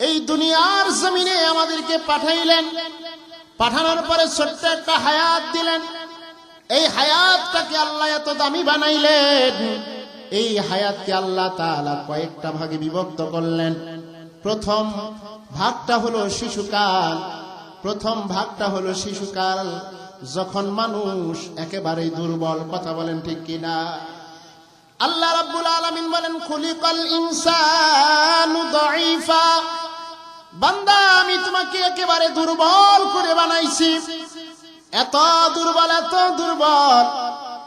এই দুনিয়ার জমিনে আমাদেরকে পাঠাইলেন, পাঠানোর পরে ছোট্ট একটা হায়াত দিলেন। এই হায়াতটাকে আল্লাহ এত দামি বানাইলেন। এই হায়াতকে আল্লাহ তাআলা কয়েকটা ভাগে বিভক্ত করলেন। প্রথম ভাগটা হলো শিশুকাল। প্রথম ভাগটা হলো শিশুকাল, যখন মানুষ একেবারেই দুর্বল। কথা বলেন ঠিক কিনা? আল্লাহ রাব্বুল আলামিন বলেন, খুলিকাল ইনসানু দাঈফা। বান্দা, আমি তোমাকে একেবারে দুর্বল করে বানাইছি। এত দুর্বল, এত দুর্বল,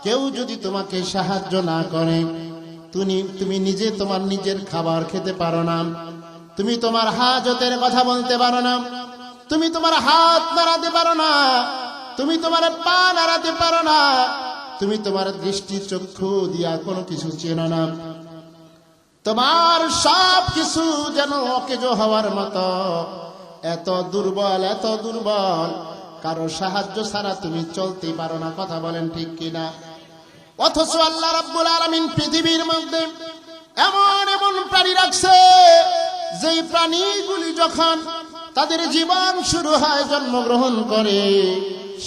কেউ যদি তোমাকে সাহায্য না করে, তুমি নিজে তোমার নিজের খাবার খেতে পারো না, তুমি তোমার হাজতের কথা বলতে পারো না, তুমি তোমার হাত নাড়াতে পারো না, তুমি তোমার পা নাড়াতে পারো না, তুমি তোমার দৃষ্টি চক্ষু দিয়া কোনো কিছু চেনো না, তোমার সব কিছু যেন অকেজো হওয়ার মতো। এত দুর্বল, এত দুর্বল, কারো সাহায্য ছাড়া তুমি চলতেই পারো না। কথা বলেন ঠিক কিনা? অথচ আল্লাহ রাব্বুল আলামিন পৃথিবীর মধ্যে এমন এমন প্রাণী রাখছে, যেই প্রাণীগুলি যখন তাদের জীবন শুরু হয়, জন্মগ্রহণ করে,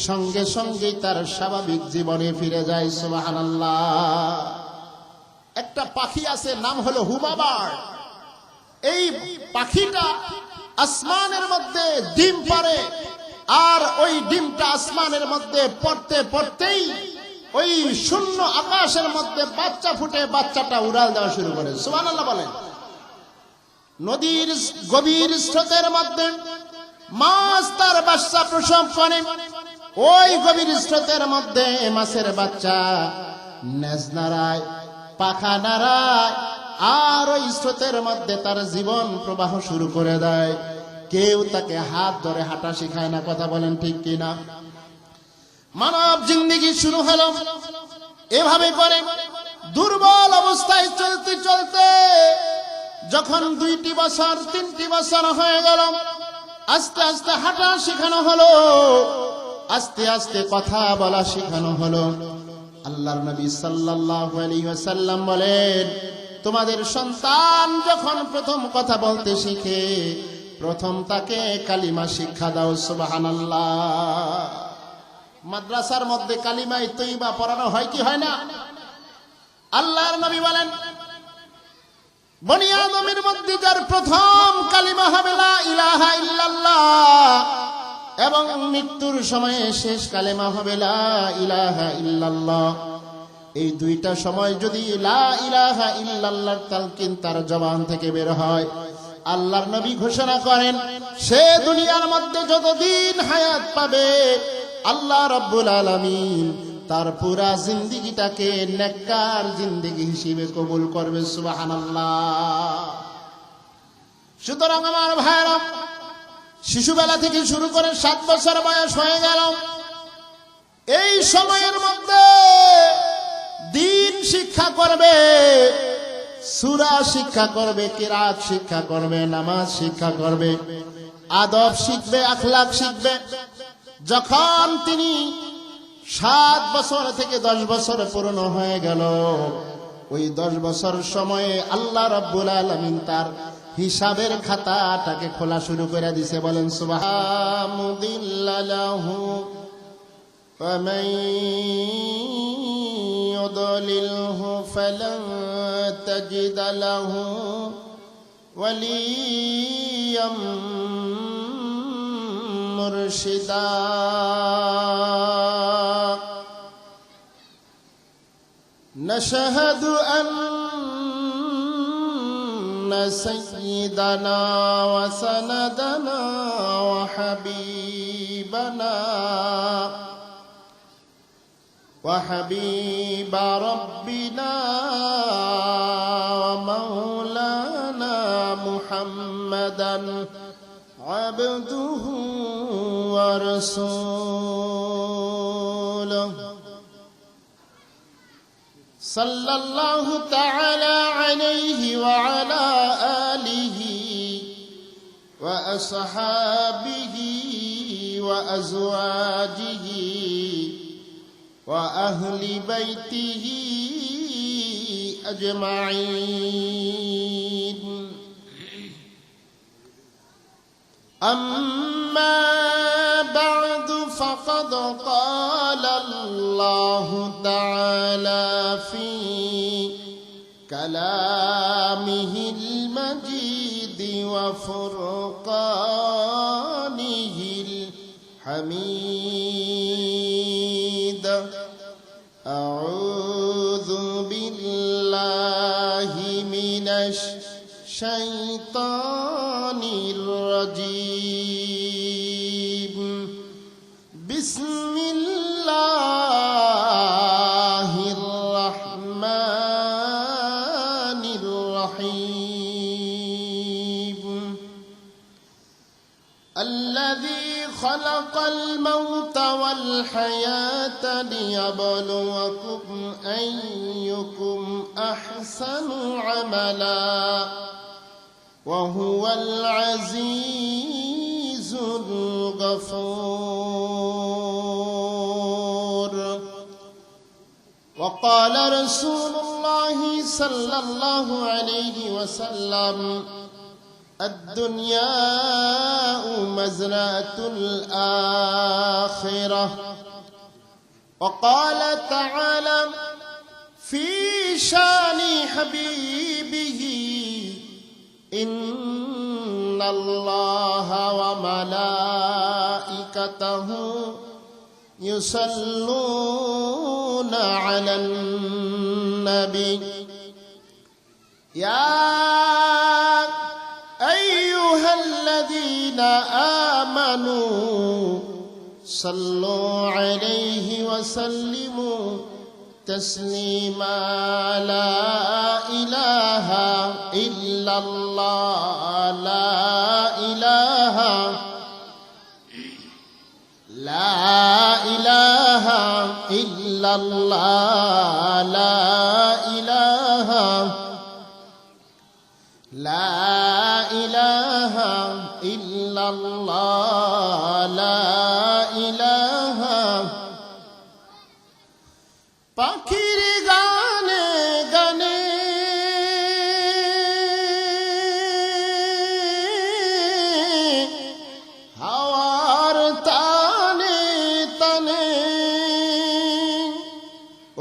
সঙ্গে সঙ্গেই তার স্বাভাবিক জীবনে ফিরে যায়। সুবহানাল্লাহ। একটা পাখি আছে, নাম হলো হুমা বার্ড। এই পাখিটা আসমানের মধ্যে ডিম পাড়ে, আর ওই ডিমটা আসমানের মধ্যে পড়তে পড়তেই ওই শূন্য আকাশের মধ্যে বাচ্চা ফুটে, বাচ্চাটা উড়াল দেওয়া শুরু করে। সুবহানাল্লাহ বলেন। নদীর গভীর স্রোতের মধ্যে মাছ তার বাচ্চা প্রসব করে। ওই গভীর স্রোতের মধ্যে মাছের বাচ্চা নেজ নাড়ায়, পাখা নাড়ায়, আর ওই স্রোতের মধ্যে তার জীবন প্রবাহ শুরু করে দেয়। কেউ তাকে হাত ধরে হাঁটা শিখায় না। কথা বলেন ঠিক কিনা? মানব জিন্দেগি শুরু হলো এভাবে করে, দুর্বল অবস্থায় চলতে চলতে যখন 2টি বছর 3টি বছর হয়ে গেল, আস্তে আস্তে হাঁটা শেখানো হলো, আস্তে আস্তে কথা বলা শেখানো হলো। আল্লাহর নবী সাল্লাল্লাহু আলাইহি ওয়াসাল্লাম বলেন, তোমাদের সন্তান যখন প্রথম কথা বলতে শিখে, প্রথম তাকে কালিমা শিক্ষা দাও। সুবহানাল্লাহ। মাদ্রাসার মধ্যে কালিমায়ে তৈয়বা পড়ানো হয় কি হয় না? আল্লাহর নবী বলেন, বনি আদমের মধ্যে যার প্রথম কালিমা হবে লা ইলাহা ইল্লাল্লাহ, এবং মৃত্যুর সময়ে শেষ কালিমা হবে লা ইলাহা ইল্লাল্লাহ, এই দুইটা সময় যদি লা ইলাহা ইল্লাল্লাহর তালকিন তার জবান থেকে বের হয়, আল্লাহর নবী ঘোষণা করেন, সে দুনিয়ার মধ্যে যতদিন হায়াত পাবে, আল্লাহ রাব্বুল আলামিন তার পুরা জিন্দেগিটাকে নেককার জিন্দেগি হিসেবে কবুল করবে। সুবহানাল্লাহ। সুতরাং আমার ভাইরা, শিশুবেলা থেকে শুরু করে 7 বছর বয়স হয়ে গেল, এই সময়ের মধ্যে দ্বীন শিক্ষা করবে, সূরা শিক্ষা করবে, কিরাত শিক্ষা করবে, নামাজ শিক্ষা করবে, আদব শিখবে, আখলাক শিখবে। যখন তিনি 7 বছর থেকে 10 বছর পূর্ণ হয়ে গেল, ওই 10 বছর সময়ে আল্লাহ রাব্বুল আলামিন তার হিসাবের খাতাটাকে খোলা শুরু করে দিয়েছে। বলেন সুবহানাল্লাহু ওয়া মান ইউদলিলহু ফালান তাজিদ লাহু ওয়ালিয়াম মুরশিদা। نشهد أن سيدنا وسندنا وحبيب ربنا ومولانا محمدا عبده ورسوله صلى الله تعالى عليه وعلى آله وأصحابه وأزواجه وأهل بيته أجمعين أما بعد فقد قال الله تعالى في كلامه المجيد وفرقانه الحميد أعوذ بالله من الشيطان الرجيم بسم الله الرحمن الرحيم الذي خلق الموت والحياة ليبلوكم أيكم أحسن عملا وهو العزيز الغفور وقال رسول الله صلى الله عليه وسلم الدنيا مزرعة الآخرة وقال تعالى في شان حبيبه إن الله وملائكته يصلون على النبي يا أيها الذين آمنوا صلوا عليه وسلموا تسليما لا إله إلا الله لا إله إلا الله لا إله إلا الله لا إله পাখির গানে গানে হাওয়ার তানে তানে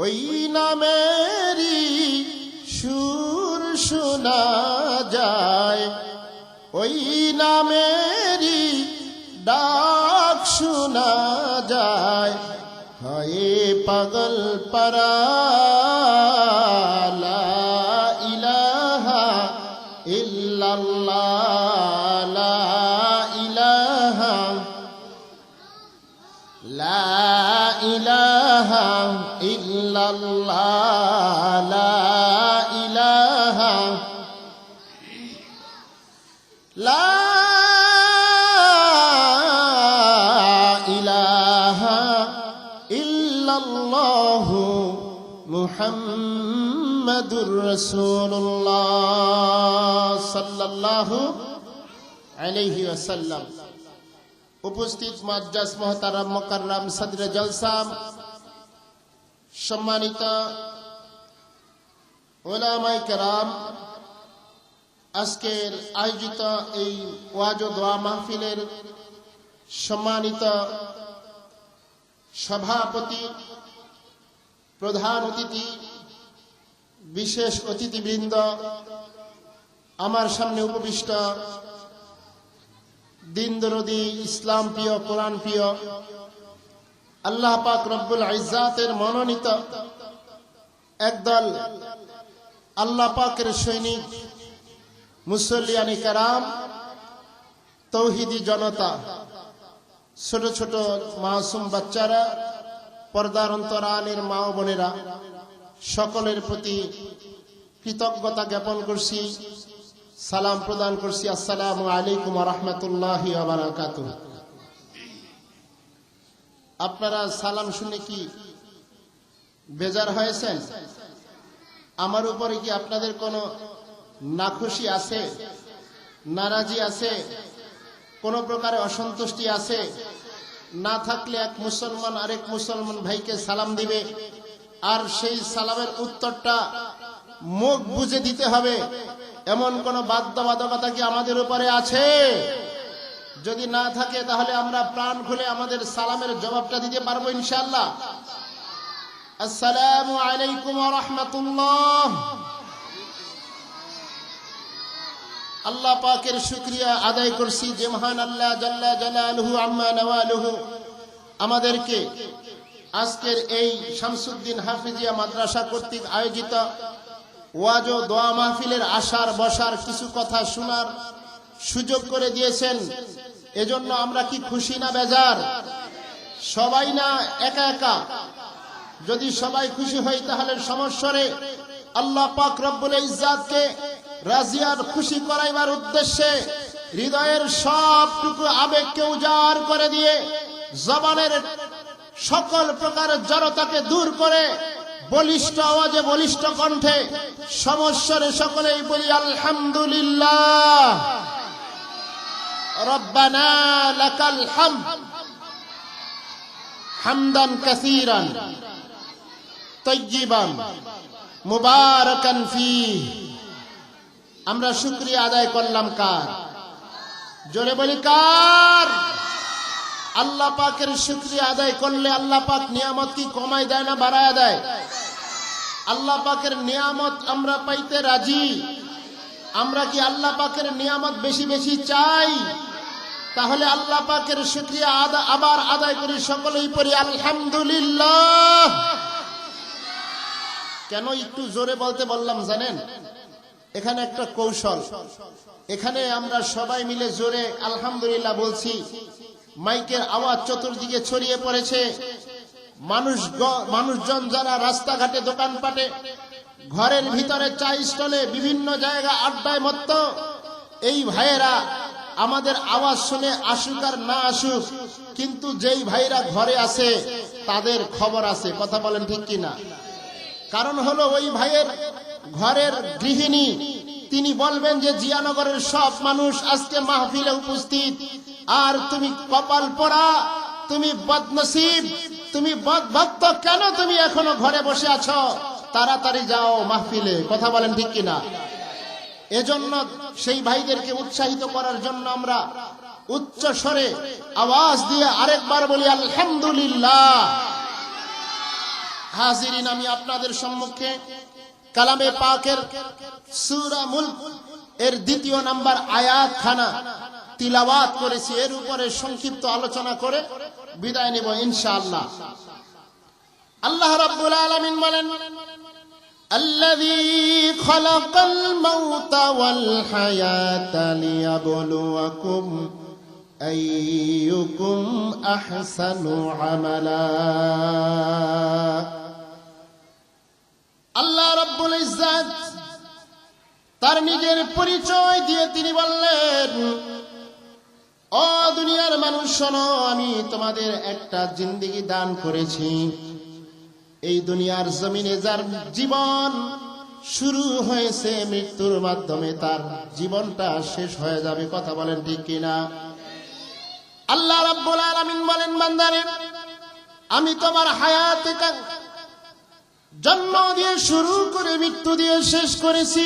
ওই নামেরই সুর শোনা যায় ওই নামেরই ডাক শোনা যায় হয় পাগল পারা লা ইলাহা ইল্লাল্লাহ লা ইলাহা ইল্লাল্লাহ লা ইলাহা লা ইলাহা ইল্লাল্লাহু মুহাম্মাদুর রাসূলুল্লাহ সাল্লাল্লাহু আলাইহি ওয়াসাল্লাম। উপস্থিত মুআজ্জাজ মুহতারাম মুকাররম সদরে জলসা, সম্মানিত উলামায়ে কেরাম, আজকের আয়োজিত এই ওয়াজ ও দোয়া মাহফিলের সম্মানিত সভাপতি, প্রধান অতিথি, বিশেষ অতিথিবৃন্দ, আমার সামনে উপবিষ্ট দিন দরদি, ইসলাম প্রিয়, কোরআন প্রিয়, আল্লাহ পাক রব্বুল ইজ্জাতের মনোনীত একদল আল্লাহ পাকের সৈনিক, মুসল্লিয়ানে কেরাম, তৌহিদি জনতা, ছোট ছোট মাসুম বাচ্চারা, পর্দার অন্তরালের মা ও বোনেরা, সকলের প্রতি কৃতজ্ঞতা জ্ঞাপন করছি, সালাম প্রদান করছি। আসসালামু আলাইকুম ওয়া রাহমাতুল্লাহি ওয়া বারাকাতুহু। আপনারা সালাম শুনে কি বেজার হয়েছেন? আমার উপরে কি আপনাদের কোনো নাখুশি আছে, নারাজি আছে, কোন প্রকারে অসন্তুষ্টি আছে? না থাকলে এক মুসলমান আরেক মুসলমান ভাইকে সালাম দিবে, আর সেই সালামের উত্তরটা মুখ বুঝে দিতে হবে, এমন কোন বাধ্যবাধকতা কি আমাদের উপরে আছে? যদি না থাকে তাহলে আমরা প্রাণ খুলে আমাদের সালামের জবাবটা দিতে পারবো ইনশাআল্লাহ। আসসালামু আলাইকুম ওয়া রাহমাতুল্লাহ। আল্লাহ পাকের শুকরিয়া আদায় করছি যে মহান আল্লাহ জাল্লা জালালুহু আম্মা নওয়ালুহু আমাদেরকে আজকের এই শামসুদ্দিন হাফিজিয়া মাদ্রাসা কর্তৃক আয়োজিত ওয়াজ ও দোয়া মাহফিলের আসার বসার কিছু কথা শোনার সুযোগ করে দিয়েছেন। এজন্য আমরা কি খুশি না বেজার? সবাই না একা একা? যদি সবাই খুশি হই তাহলে সমস্যারে আল্লাহ পাক রব্বুল ইজ্জাতকে রাজি আর খুশি করাইবার উদ্দেশ্যে হৃদয়ের সবটুকু আবেগকে উজাড় করে দিয়ে জবানের সকল প্রকার জড়তাকে দূর করে বলিষ্ঠ আওয়াজে বলিষ্ঠ কণ্ঠে সমস্যারে সকলেই বলি আলহামদুলিল্লাহ রব্বানা লাকাল হামদ হামদান কাসীরান তাইয়্যিবান মুবারাকান ফীহ। আমরা শুকরিয়া আদায় করলাম কার? জোরে বলি কার? আল্লাহ পাকের শুকরিয়া আদায় করলে আল্লাহ পাক নিয়ামত কি কমায় দেয় না বাড়ায় দেয়? আল্লাহ পাকের নিয়ামত আমরা পাইতে রাজি। আমরা কি আল্লাহ পাকের নিয়ামত বেশি বেশি চাই? তাহলে আল্লাহ পাকের শুকরিয়া আবার আদায় করি, সকলেই পড়ি আলহামদুলিল্লাহ। কেন একটু জোরে বলতে বললাম জানেন? এখানে একটা কৌশল। এখানে আমরা সবাই মিলে জোরে আলহামদুলিল্লাহ বলছি, মাইকের আওয়াজ চতুর্দিকে ছড়িয়ে পড়েছে। মানুষজন যারা রাস্তাঘাটে দোকানপাটে ঘরের ভিতরে চা স্টলে বিভিন্ন জায়গা আড্ডায় মত্ত, এই ভাইয়েরা আমাদের আওয়াজ শুনে আসুক আর না আসুক, কিন্তু যেই ভাইরা ঘরে আছে তাদের খবর আছে। কথা বলেন ঠিক কিনা? কারণ হলো ওই ভাইয়ের ঘরের গৃহিণী তিনি বলবেন যে জিয়ানগরের সব মানুষ আজকে মাহফিলে উপস্থিত, আর তুমি কপাল পোড়া, তুমি বদনসিব, তুমি বদভক্ত, কেন তুমি এখনো ঘরে বসে আছো? তাড়াতাড়ি যাও মাহফিলে। কথা বলেন ঠিক কিনা? এজন্য সেই ভাইদেরকে উৎসাহিত করার জন্য আমরা উচ্চ স্বরে আওয়াজ দিয়ে আরেকবার বলি আলহামদুলিল্লাহ। হাজিরিন, আমি আপনাদের সম্মুখে কালামে পাকের সূরা মুলক এর ২য় নাম্বার আয়াত খানা তিলাওয়াত করেছি। এর উপরে সংক্ষিপ্ত আলোচনা করে বিদায় নেব ইনশাআল্লাহ। আল্লাহ রাব্বুল আলামিন বলেন, আল্লাযী খালাকাল মাউতা ওয়াল হায়াতা লিয়াবলুয়াকুম আইয়ুকুম আহসানু আমালা। আল্লাহ রাব্বুল ইজ্জাত তার নিজের পরিচয় দিয়ে তিনি বললেন, ও দুনিয়ার মানুষ শোনো, আমি তোমাদের একটা জিন্দেগি দান করেছি। এই দুনিয়ার জমিনে যার জীবন শুরু হয়েছে মৃত্যুর মাধ্যমে, তার জীবনটা শেষ হয়ে যাবে। কথা বলেন ঠিক কিনা? আল্লাহ রাব্বুল আলামিন বলেন, বান্দারে আমি তোমার হায়াতকে জন্ম দিয়ে শুরু করে মৃত্যু দিয়ে শেষ করেছি।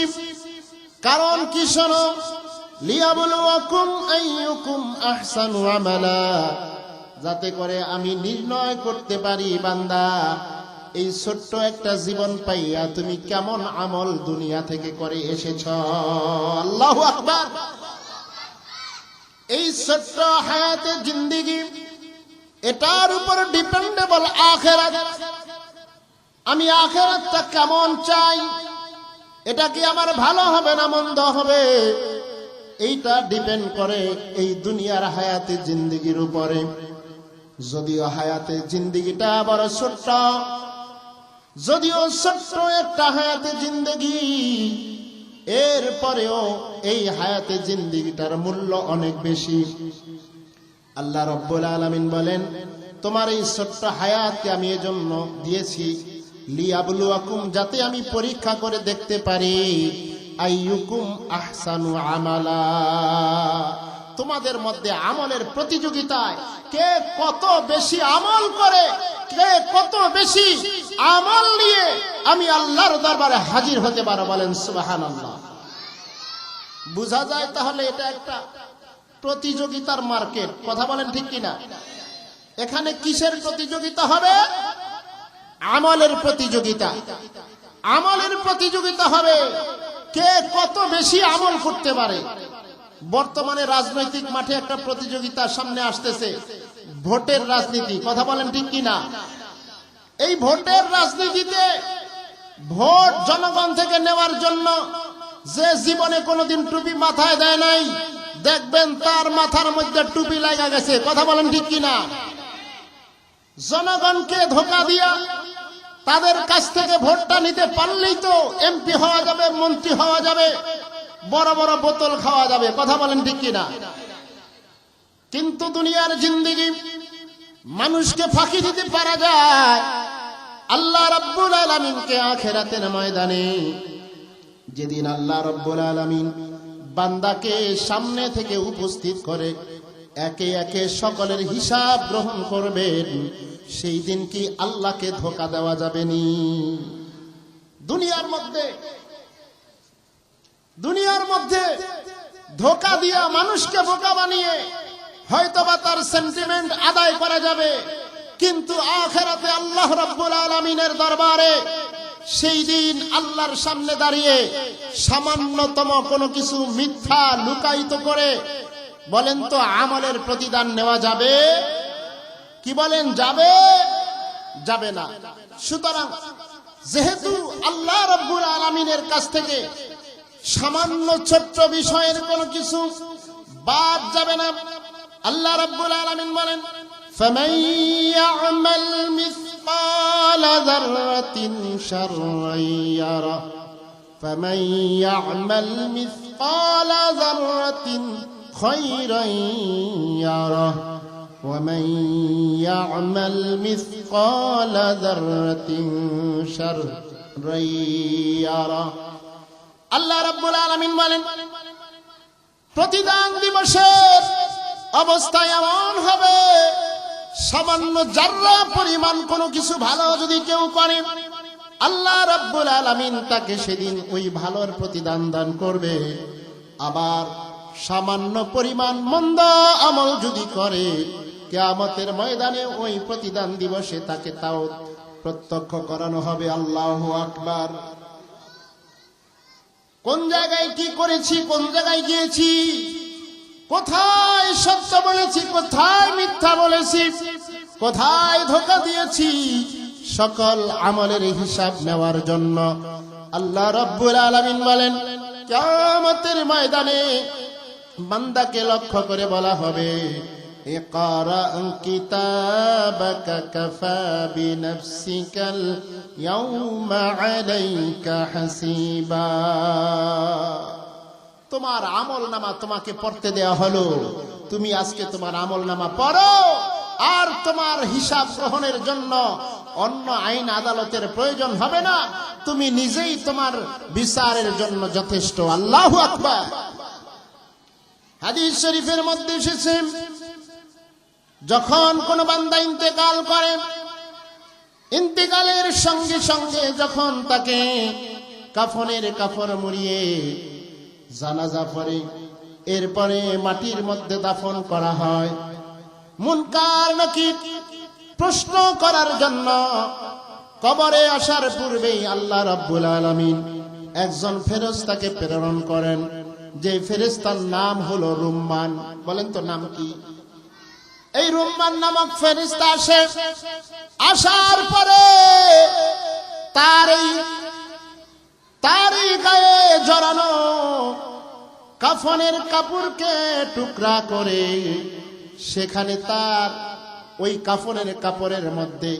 কারণ কি? শোনো, লিয়াবলুয়াকুম আইয়ুকুম আহসানু আমালা, যাতে করে আমি নির্ণয় করতে পারি বান্দা এই ছোট্ট একটা জীবন পাইয়া তুমি কেমন আমল দুনিয়া থেকে করে এসেছ। আল্লাহু আকবার। এই ছোট্ট হায়াতে জিন্দেগি, এটার উপর ডিপেন্ডেবল আখিরাত। আমি আখিরাতটা কেমন চাই, এটা কি আমার ভালো হবে না মন্দ হবে, এইটা ডিপেন্ড করে এই দুনিয়ার হায়াতে জিন্দেগির উপরে। যদিও হায়াতে জিন্দেগিটা বড় ছোট্ট, যদিও ছোট্ট একটা হায়াতে জিন্দেগি, এরপরেও এই হায়াতে জিন্দেগিটার মূল্য অনেক বেশি। আল্লাহ রাব্বুল আলামিন বলেন, তোমার এই ছোট্ট হায়াতকে আমি এজন্য দিয়েছি লিয়াবলুয়াকুম, যাতে আমি পরীক্ষা করে দেখতে পারি আইয়ুকুম আহসানু আমালা, তোমাদের মধ্যে আমলের প্রতিযোগিতায় কে কত বেশি আমল করে, কে কত বেশি আমল নিয়ে আমি আল্লাহর দরবারে হাজির হতে পারো। বলেন সুবহানাল্লাহ। বোঝা যায় তাহলে এটা একটা প্রতিযোগিতার মার্কেট। কথা বলেন ঠিক কিনা? এখানে কিসের প্রতিযোগিতা হবে? আমলের প্রতিযোগিতা। আমলের প্রতিযোগিতা হবে, কে কত বেশি আমল করতে পারে। বর্তমানে রাজনৈতিক মাঠে একটা প্রতিযোগিতা সামনে আসতেছে, ভোটের রাজনীতি। কথা বলেন ঠিক কিনা? এই ভোটের রাজনীতিতে ভোট জনগণ থেকে নেওয়ার জন্য যে জীবনে কোনোদিন টুপি মাথায় দেয় নাই, দেখবেন তার মাথার মধ্যে টুপি লাগা গেছে। কথা বলেন ঠিক কিনা? জনগণকে ধোঁকা দিয়া তাদের কাছ থেকে ভোটটা নিতে পারলেই তো এমপি হওয়া যাবে, মন্ত্রী হওয়া যাবে, বড় বড় বোতল খাওয়া যাবে। কথা বলেন ঠিক কিনা? কিন্তু দুনিয়ার জিন্দেগি মানুষকে ফাঁকি দিতে পারা যায় আল্লাহ রাব্বুল আলামিনকে আখিরাতের ময়দানে। যেদিন আল্লাহ রাব্বুল আলামিন বান্দাকে সামনে থেকে উপস্থিত করে একে একে সকলের হিসাব গ্রহণ করবেন, সেই দিন কি আল্লাহকে ধোঁকা দেওয়া যাবে নি? দুনিয়ার মধ্যে ধোঁকা দিয়া মানুষকে বোকা বানিয়ে হয়তোবা তার সেন্টিমেন্ট আদায় করা যাবে, কিন্তু আখিরাতে আল্লাহ রাব্বুল আলামিনের দরবারে সেই দিন আল্লাহর সামনে দাঁড়িয়ে সামান্যতম কোনো কিছু মিথ্যা লুকায়িত করে বলেন তো আমলের প্রতিদান নেওয়া যাবে? কি বলেন, যাবে? যাবে না। সুতরাং যেহেতু আল্লাহ রাব্বুল আলামিনের কাছ থেকে সামান্য ছোট্ট বিষয়ের কোনো কিছু বাদ যাবে না, আল্লাহ রাব্বুল আলামিন বলেন ফামান ইয়া'মাল মিসকালা যাররাতিন শাররান ইয়ারা ফামান ইয়া'মাল মিসকালা যাররাতিন খায়রান ইয়ারা ومن يعمل مثقال ذرة شرا يره। আল্লাহ রাব্বুল আলামিন বলেন প্রতিদান দিবসের অবস্থা এমন হবে, সামান্য জাররা পরিমাণ কোনো কিছু ভালো যদি কেউ করে, আল্লাহ রাব্বুল আলামিন তাকে সেদিন ওই ভালোর প্রতিদান দান করবে। আবার সামান্য পরিমাণ মন্দ আমল যদি করে, কিয়ামতের ময়দানে ওই প্রতিদান দিবসে তাকে তাও প্রত্যক্ষ করানো হবে। আল্লাহু আকবার। কোন জায়গায় কি করেছি, কোন জায়গায় গিয়েছি, কোথায় সত্য বলেছি, কোথায় মিথ্যা বলেছি, কোথায় ধোঁকা দিয়েছি, সকল আমলের হিসাব নেওয়ার জন্য আল্লাহ রাব্বুল আলামিন বলেন কিয়ামতের ময়দানে বান্দাকে লক্ষ্য করে বলা হবে ইকরা কিতাবাকা কাফা বিনাফসিকাল ইয়াউমা আলাইকা হাসিবা। তোমার আমলনামা তোমাকে পড়তে দেয়া হলো, তুমি আজকে তোমার আমলনামা পড়ো, আর তোমার হিসাব গ্রহণের জন্য অন্য আইন আদালতের প্রয়োজন হবে না, তুমি নিজেই তোমার বিচারের জন্য যথেষ্ট। আল্লাহু আকবার। হাদিস শরীফের মধ্যে এসেছে যখন কোন বান্দা ইন্তেকাল করে, ইন্তেকালের সঙ্গে সঙ্গে যখন তাকে কাফনের কাফন মুড়িয়ে জানাজা পড়ে, এরপরে মাটির মধ্যে দাফন করা হয়, মুনকার নাকির প্রশ্ন করার জন্য কবরে আসার পূর্বেই আল্লাহ রাব্বুল আলামিন একজন ফেরেশতাকে প্রেরণ করেন, যে ফেরেশতার নাম হলো রুম্মান। বলেন তো নাম কি? এই রুম্মান নামক ফেরেশতা আসে, আসার পরে তারই গায়ে জড়ানো কাফনের কাপড়কে টুকরা করে সেখানে তার ওই কাফনের কাপড়ের মধ্যে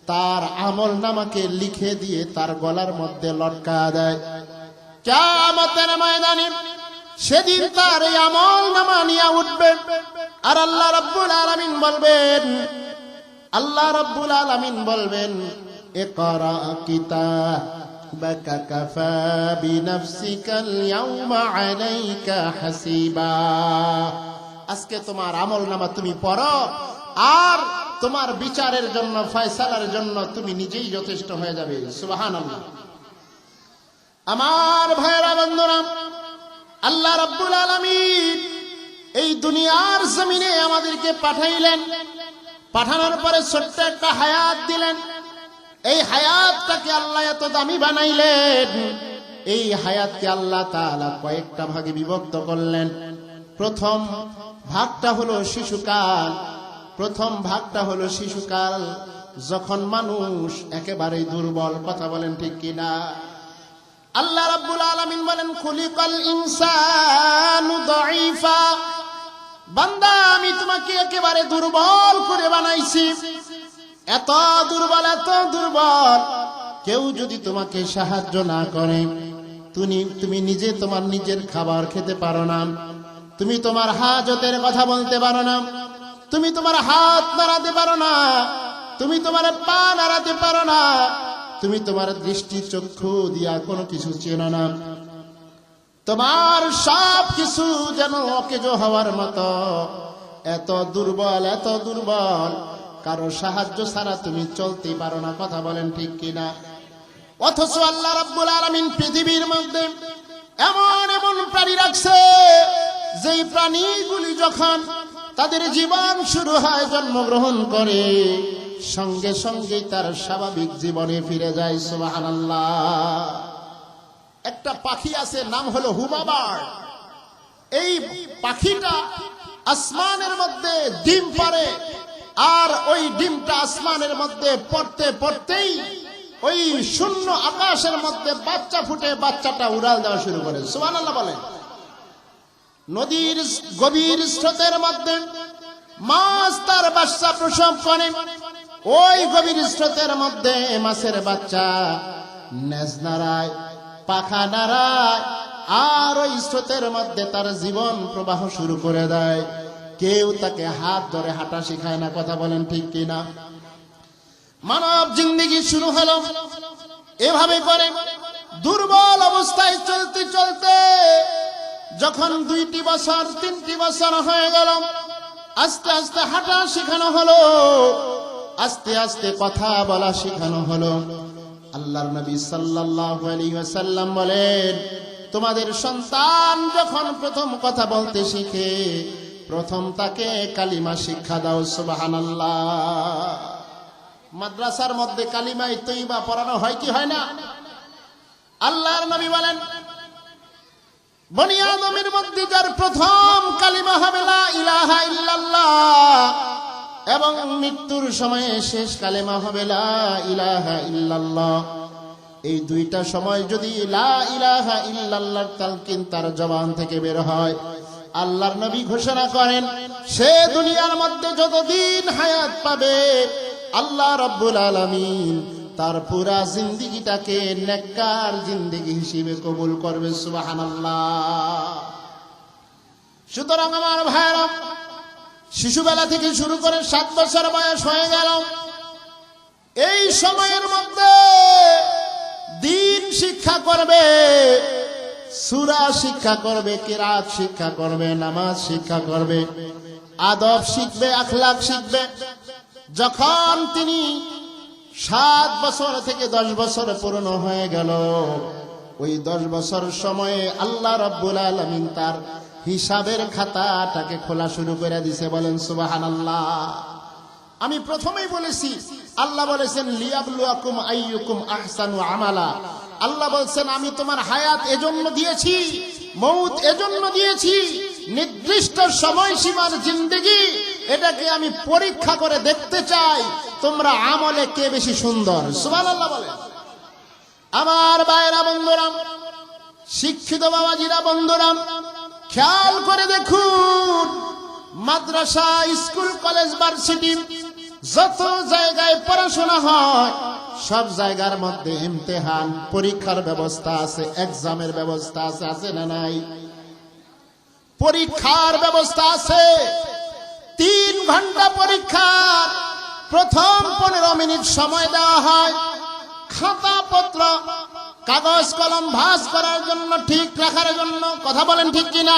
তার আমলনামাকে লিখে দিয়ে তার গলার মধ্যে লটকা দেয়। কিয়ামতের ময়দানে সেদিন তার এই আমলনামা নিয়ে উঠবে, আর আল্লাহ রাব্বুল আলামিন বলবেন ইকরা কিতাবাকা কাফা বিনাফসিকাল ইয়াউমা আলাইকা হাসিবা। আজকে তোমার আমলনামা তুমি পড়ো, আর তোমার বিচারের জন্য, ফয়সালার জন্য তুমি নিজেই যথেষ্ট হয়ে যাবে। সুবহানাল্লাহ। আমার ভাইরা বন্ধুরা, আল্লাহ রাব্বুল আলামিন এই দুনিয়ার জমিনে আমাদেরকে পাঠাইলেন, পাঠানোর পরে ছোট্ট একটা হায়াত দিলেন। এই হায়াতটাকে আল্লাহ এত দামি বানাইলেন। এই হায়াতকে আল্লাহ তাআলা কয়েকটা ভাগে বিভক্ত করলেন। প্রথম ভাগটা হলো শিশুকাল। প্রথম ভাগটা হলো শিশুকাল, যখন মানুষ একেবারেই দুর্বল। কথা বলেন ঠিক কিনা? আল্লাহ রাব্বুল আলামিন বলেন, খুলিকাল ইনসানু দাঈফা। বান্দা, আমি তোমাকে একেবারে দুর্বল করে বানাইছি। এত দুর্বল, এত দুর্বল, কেউ যদি তোমাকে সাহায্য না করে, তুমি নিজে তোমার নিজের খাবার খেতে পারো না, তুমি তোমার হাজতের কথা বলতে পারো না, তুমি তোমার হাত নাড়াতে পারো না, তুমি তোমার পা নাড়াতে পারো না, তুমি তোমার দৃষ্টি চক্ষু দিয়া কোনো কিছু চেনো না, তোমার সব কিছু যেন অকেজো হওয়ার মতো। এত দুর্বল, এত দুর্বল, কারো সাহায্য ছাড়া তুমি চলতে পারো না। কথা বলেন ঠিক কিনা? অথচ আল্লাহ রাব্বুল আলামিন পৃথিবীর মধ্যে এমন এমন প্রাণী রাখছে, যেই প্রাণীগুলি যখন তাদের জীবন শুরু হয়, জন্মগ্রহণ করে, সঙ্গে সঙ্গে তার স্বাভাবিক জীবনে ফিরে যায়। সুবহানাল্লাহ। একটা পাখি আছে, নাম হলো হুমা বার্ড। এই পাখিটা আসমানের মধ্যে ডিম পাড়ে, আর ওই ডিমটা আসমানের মধ্যে পড়তে পড়তেই ওই শূন্য আকাশের মধ্যে বাচ্চা ফুটে, বাচ্চাটা উড়াল দেওয়া শুরু করে। সুবহানাল্লাহ বলেন। নদীর গভীর স্রোতের মধ্যে মাছ তার বাচ্চা প্রসব করে। ওই গভীর স্রোতের মধ্যে মাছের বাচ্চা নেজ নাড়ায়, পাখা নাড়ায়, আর ওই স্রোতের মধ্যে তার জীবন প্রবাহ শুরু করে দেয়। কেউ তাকে হাত ধরে হাঁটা শিখায় না। কথা বলেন ঠিক কিনা? মানব জিন্দেগি শুরু হলো এভাবে করে, দুর্বল অবস্থায় চলতে চলতে যখন 2টি বছর 3টি বছর হয়ে গেল, আস্তে আস্তে হাঁটা শেখানো হলো, আস্তে আস্তে কথা বলা শেখানো হলো। আল্লাহর নবী সাল্লাল্লাহু আলাইহি ওয়াসাল্লাম বলেন, তোমাদের সন্তান যখন প্রথম কথা বলতে শিখে, প্রথম তাকে কালিমা শিক্ষা দাও। সুবহানাল্লাহ। মাদ্রাসার মধ্যে কালিমায়ে তৈয়বা পড়ানো হয় কি হয় না? আল্লাহর নবী বলেন, বনি আদমের মধ্যে যার প্রথম কালিমা হবে লা ইলাহা ইল্লাল্লাহ, এবং মৃত্যুর সময়ে শেষ কালিমা হবে লা ইলাহা ইল্লাল্লাহ, এই দুইটা সময় যদি লা ইলাহা ইল্লাল্লাহর তালকিন তার জবান থেকে বের হয়, আল্লাহর নবী ঘোষণা করেন, সে দুনিয়ার মধ্যে যতদিন হায়াত পাবে, আল্লাহ রাব্বুল আলামিন তার পুরা জিন্দেগিটাকে নেককার জিন্দেগি হিসেবে কবুল করবে। সুবহানাল্লাহ। সুতরাং আমার ভাইরা, শিশুবেলা থেকে শুরু করে 7 বছর বয়স হয়ে গেল, এই সময়ের মধ্যে দিন শিক্ষা করবে, সূরা শিক্ষা করবে, কিরাত শিক্ষা করবে, নামাজ শিক্ষা করবে, আদব শিখবে, আখলাক শিখবে। যখন তিনি 7 বছর থেকে 10 বছর পূর্ণ হয়ে গেল, ওই 10 বছর সময়ে আল্লাহ রাব্বুল আলামিন তার হিসাবের খাতাটাকে খোলা শুরু করে দিয়েছে। বলেন সুবহানাল্লাহ। আমি প্রথমেই বলেছি, আল্লাহ বলেছেন লিয়াবলুয়াকুম আইয়ুকুম আহসানু আমালা। আল্লাহ বলছেন, আমি তোমার হায়াত এজন্য দিয়েছি, মৌত এজন্য দিয়েছি, নির্দিষ্ট সময়সীমার জিন্দেগি, এটাকে আমি পরীক্ষা করে দেখতে চাই তোমরা আমলে কে বেশি সুন্দর। সুবহানাল্লাহ বলেন। আমার ভাইরা বন্ধুরা, শিক্ষিত বাবাজিরা বন্ধুরা, খেয়াল করে দেখুন, মাদ্রাসা, স্কুল, কলেজ, ভার্সিটি, যত জায়গায় পড়াশোনা হয়, সব জায়গার মধ্যে ইমতিহান, পরীক্ষার ব্যবস্থা আছে, এক্সামের ব্যবস্থা আছে, আছে না নাই? পরীক্ষার ব্যবস্থা আছে। 3 ঘন্টা পরীক্ষা, প্রথম 15 মিনিট সময় দেওয়া হয় খাতা পত্র, কাগজ কলম ভাঁজ করার জন্য, ঠিক রাখার জন্য। কথা বলেন ঠিক কিনা?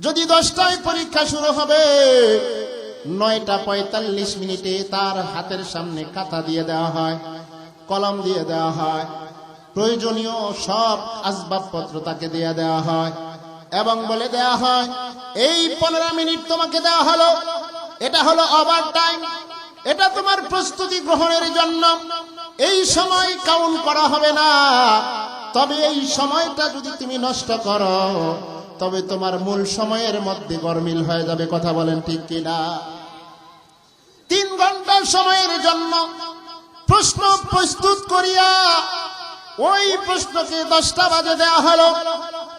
যদি 10টায় পরীক্ষা শুরু হবে, 9টা 45 মিনিটে তার হাতের সামনে খাতা দিয়ে দেওয়া হয়, কলম দিয়ে দেওয়া হয়, প্রয়োজনীয় সব আসবাবপত্র তাকে দিয়ে দেওয়া হয়, এবং বলে দেয়া হয় এই 15 মিনিট তোমাকে দেওয়া হলো, এটা হলো ওভার টাইম, এটা তোমার প্রস্তুতি গ্রহণের জন্য, এই সময় কাউন্ট করা হবে না। তবে এই সময়টা যদি তুমি নষ্ট করো তবে তোমার মূল সময়ের মধ্যে গরমিল হয়ে যাবে। কথা বলেন ঠিক কিনা? 3 ঘন্টা সময়ের জন্য প্রশ্ন প্রস্তুত করিয়া ওই প্রশ্নকে 10টা বাজে দেওয়া হলো,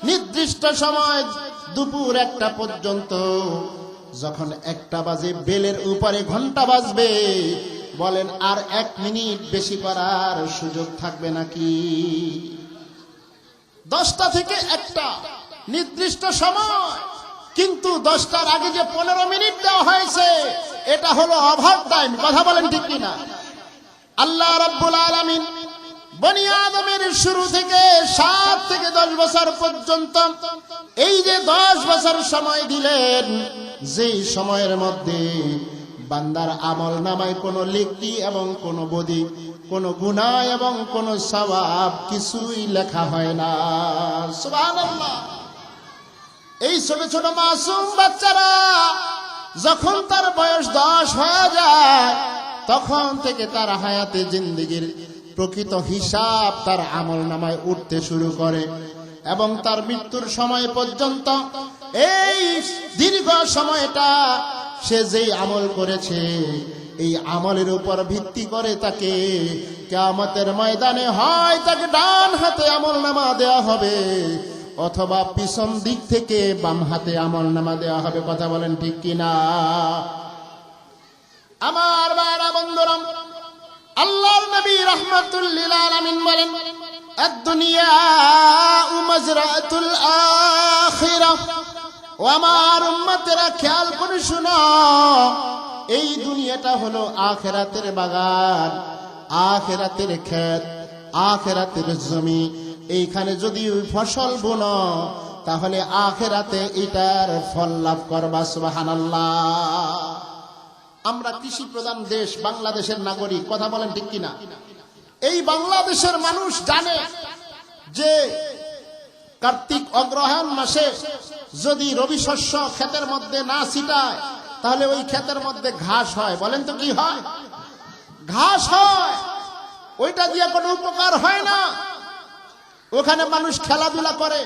নির্দিষ্ট সময় দুপুর 1টা পর্যন্ত। যখন 1টা বাজে বেলের উপরে ঘন্টা বাজবে, বলেন আর 1 মিনিট বেশি করার সুযোগ থাকবে নাকি? 10টা থেকে 1টা নির্দিষ্ট সময়, কিন্তু 10টার আগে যে 15 মিনিট দেওয়া হয়েছে এটা হলো ওভার টাইম। কথা বলেন ঠিক কিনা? আল্লাহ রাব্বুল আলামিন বনি আদমের শুরু থেকে 7 থেকে 10 বছর পর্যন্ত এই যে 10 বছর সময় দিলেন, যেই সময়ের মধ্যে বান্দার আমল নামায় কোনো লিখতি এবং কোনো বদি, কোনো গুনাহ এবং কোনো সওয়াব কিছুই লেখা হয় না। সুবহানাল্লাহ। এই ছোট ছোট মাসুম বাচ্চারা যখন তার বয়স 10 হয়ে যায়, তখন থেকে তার হায়াতে জিন্দেগির প্রকৃত হিসাব তার আমল নামায় উঠতে শুরু করে এবং তার মৃত্যুর সময় পর্যন্ত এই দীর্ঘ সময়টা সে যেই আমল করেছে এই আমলের উপর ভিত্তি করে তাকে কিয়ামতের ময়দানে হয় তাকে ডান হাতে আমল নামা দেওয়া হবে অথবা পিছন দিক থেকে বাম হাতে আমল নামা দেওয়া হবে। কথা বলেন ঠিক কিনা? আমার ভাইরা বন্ধুরা, আল্লাহর নবী রাহমাতুল লিল আলামিন বলেন, আদ-দুনিয়া মাজরাতুল আখিরাহ। ও আমার উম্মতেরা, খেয়াল করে শুনো, এই দুনিয়াটা হলো আখিরাতের বাগান, আখিরাতের ক্ষেত, আখিরাতের জমি। এইখানে যদি ফসল বুনো তাহলে আখিরাতে এটার ফল লাভ করবা। সুবহানাল্লাহ। আমরা কৃষি প্রধান দেশ, বাংলাদেশের নাগরিক। কথা বলেন ঠিক কিনা? এই বাংলাদেশের মানুষ জানে যে কার্তিক অগ্রহায়ণ মাসে যদি রবি শস্য ক্ষেতের মধ্যে না ছিটায় তাহলে ওই ক্ষেতের মধ্যে ঘাস হয়। বলেন তো কি হয়? ঘাস হয়। ওইটা দিয়ে কোনো উপকার হয় না। ওখানে মানুষ খেলাধুলা করে,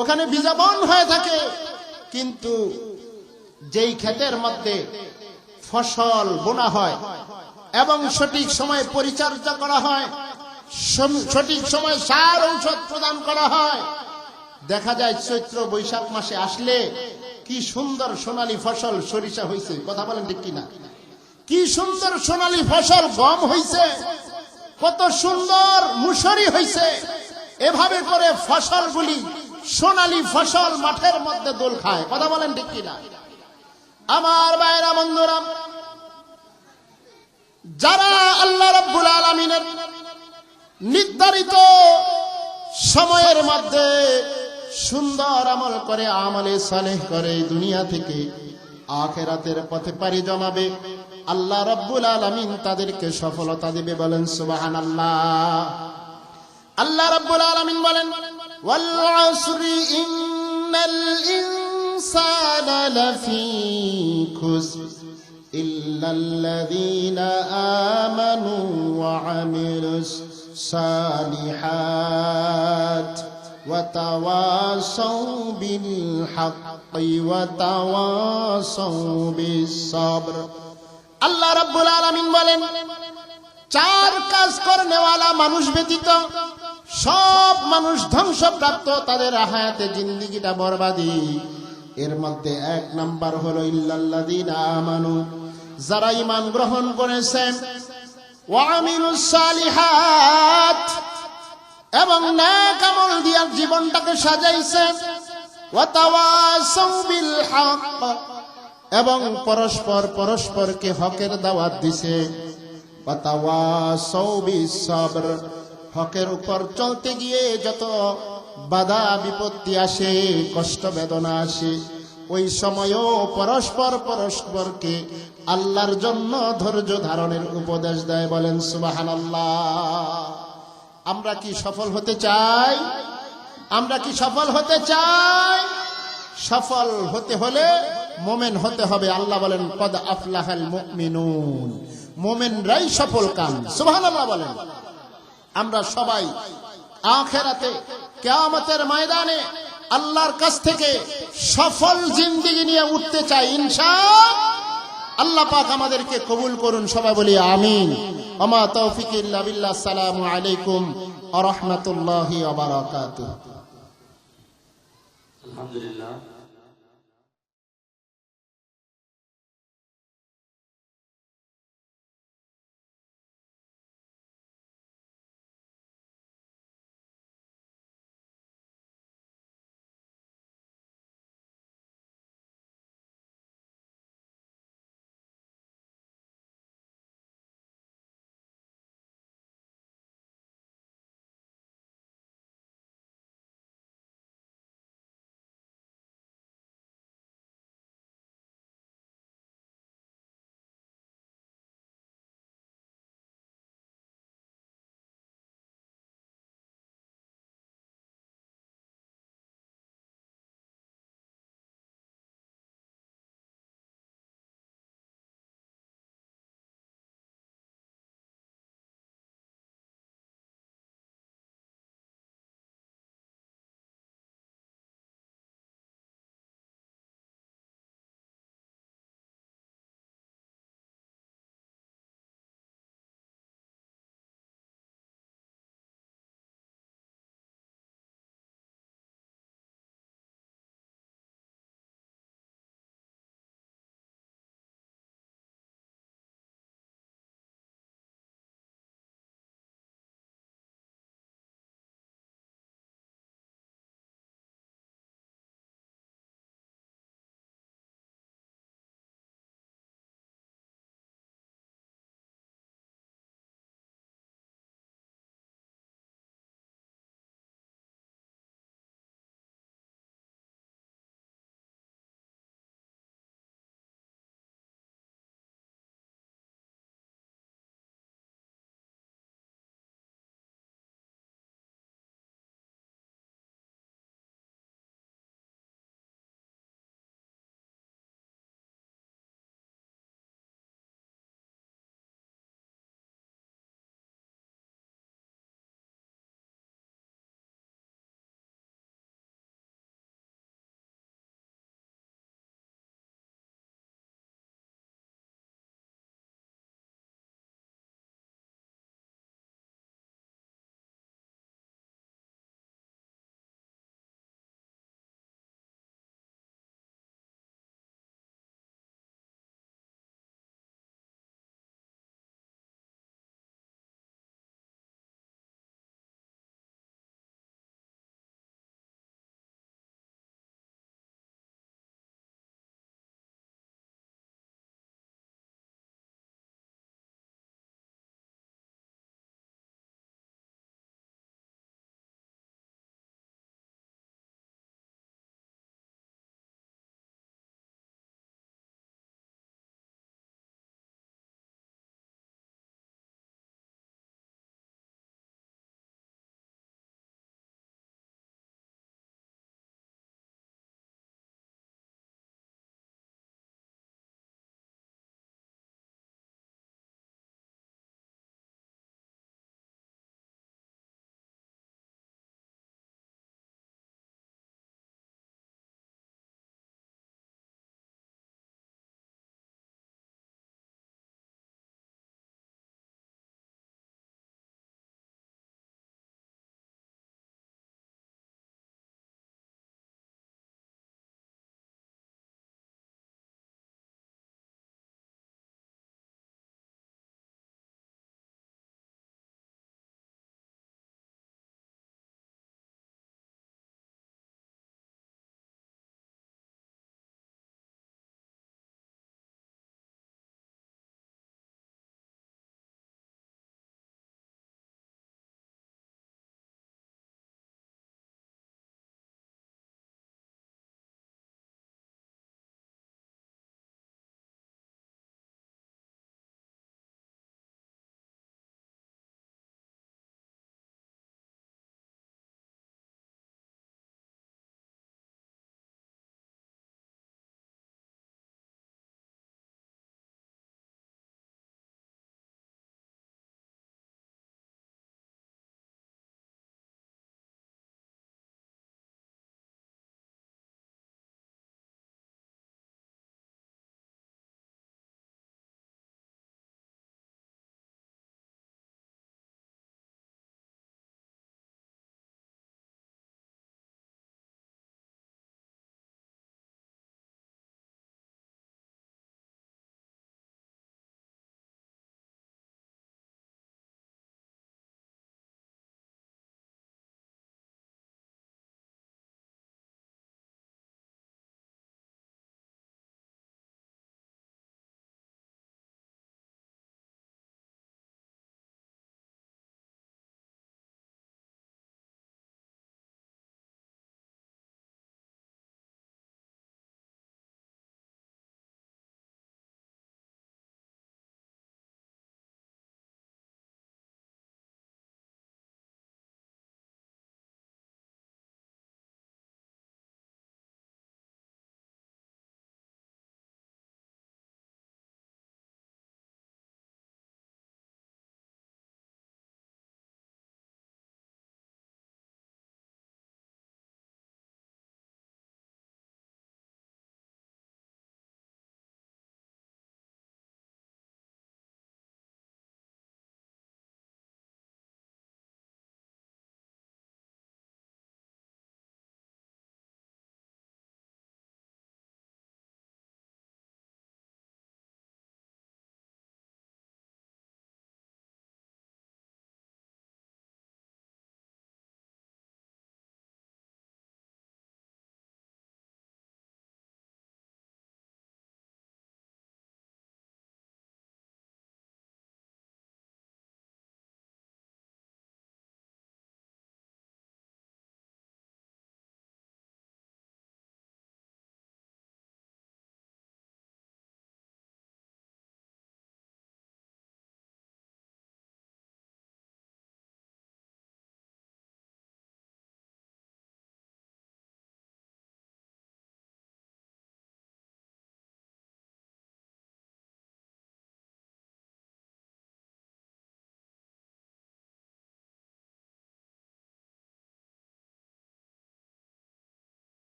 ওখানে বীজাবন হয়ে থাকে। কিন্তু যেই ক্ষেতের মধ্যে ফসল বোনা হয় এবং সঠিক সময়ে পরিচর্যা করা হয়, সঠিক সময়ে সার ঔষধ প্রদান করা হয়, দেখা যায় চৈত্র বৈশাখ মাসে আসলে কি সুন্দর সোনালী ফসল সরিষা হয়েছে। কথা বলেন ঠিক কিনা? কি সুন্দর সোনালী ফসল গম হয়েছে, কত সুন্দর মুসুরি হয়েছে। এভাবে করে ফসলগুলি, সোনালী ফসল মাঠের মধ্যে দোল খায়। কথা বলেন ঠিক কিনা? আমার ভাইরা বন্ধুরা, যারা আল্লাহ রাব্বুল আলামিনের নির্ধারিত সময়ের মধ্যে সুন্দর আমল করে, আমলে সালেহ করে, দুনিয়া থেকে আখিরাতের পথে পাড়ি জমাবে, আল্লাহ রাব্বুল আলামিন তাদেরকে সফলতা দিবে। বলেন সুবহানাল্লাহ। আল্লাহ রাব্বুল আলামিন বলেন, ওয়াল আসরি ইন্নাল ইনসানা লাফি খুসর ইল্লাল্লাযীনা আমানু ওয়া আমিলুস সালিহাত ওয়া তাওয়াসাউ বিল হাক্কি ওয়া তাওয়াসাউ বিস সাবর। আল্লাহ রাব্বুল আলামিন বলেন, 4 কাজ করনেওয়ালা মানুষ ব্যতীত সব মানুষ ধ্বংসপ্রাপ্ত, তাদের হায়াতে জিন্দেগিটা বরবাদি। এর মধ্যে 1 নাম্বার হলো ইল্লাল্লাযীনা আমানু, যারা ঈমান গ্রহণ করেছেন, ওয়া আমিলুস সালিহাত, এবং নেক আমল দিয়ে জীবনটাকে সাজাইছেন, ওয়া তাওয়াসাউ বিল হক, এবং পরস্পরকে হকের দাওয়াত দিছে, ওয়া তাওয়াসাউ বিস সাবর, হকের উপর চলতে গিয়ে যত বাধা বিপত্তি আসে, কষ্ট বেদনা আসে, ওই সময়ও পরস্পরকে আল্লাহর জন্য ধৈর্য ধারণের উপদেশ দেয়। বলেন সুবহানাল্লাহ। আমরা কি সফল হতে চাই? আমরা কি সফল হতে চাই? সফল হতে হলে মোমেন হতে হবে। আল্লাহ বলেন কদ আফলাহাল মুমিনুন, মোমেনরাই সফল কাম। সুবহানাল্লাহ বলেন। আমরা সবাই আখিরাতে কিয়ামতের ময়দানে আল্লাহর কাছ থেকে সফল জিন্দেগি নিয়ে উঠতে চাই ইনশাআল্লাহ। আল্লাহ পাক আমাদেরকে কবুল করুন, সবাই বলি আমিন। ওমা তৌফিক ইল্লা বিল্লাহ। আসসালামু আলাইকুম ওয়া রাহমাতুল্লাহি ওয়া বারাকাতুহু। আলহামদুলিল্লাহ।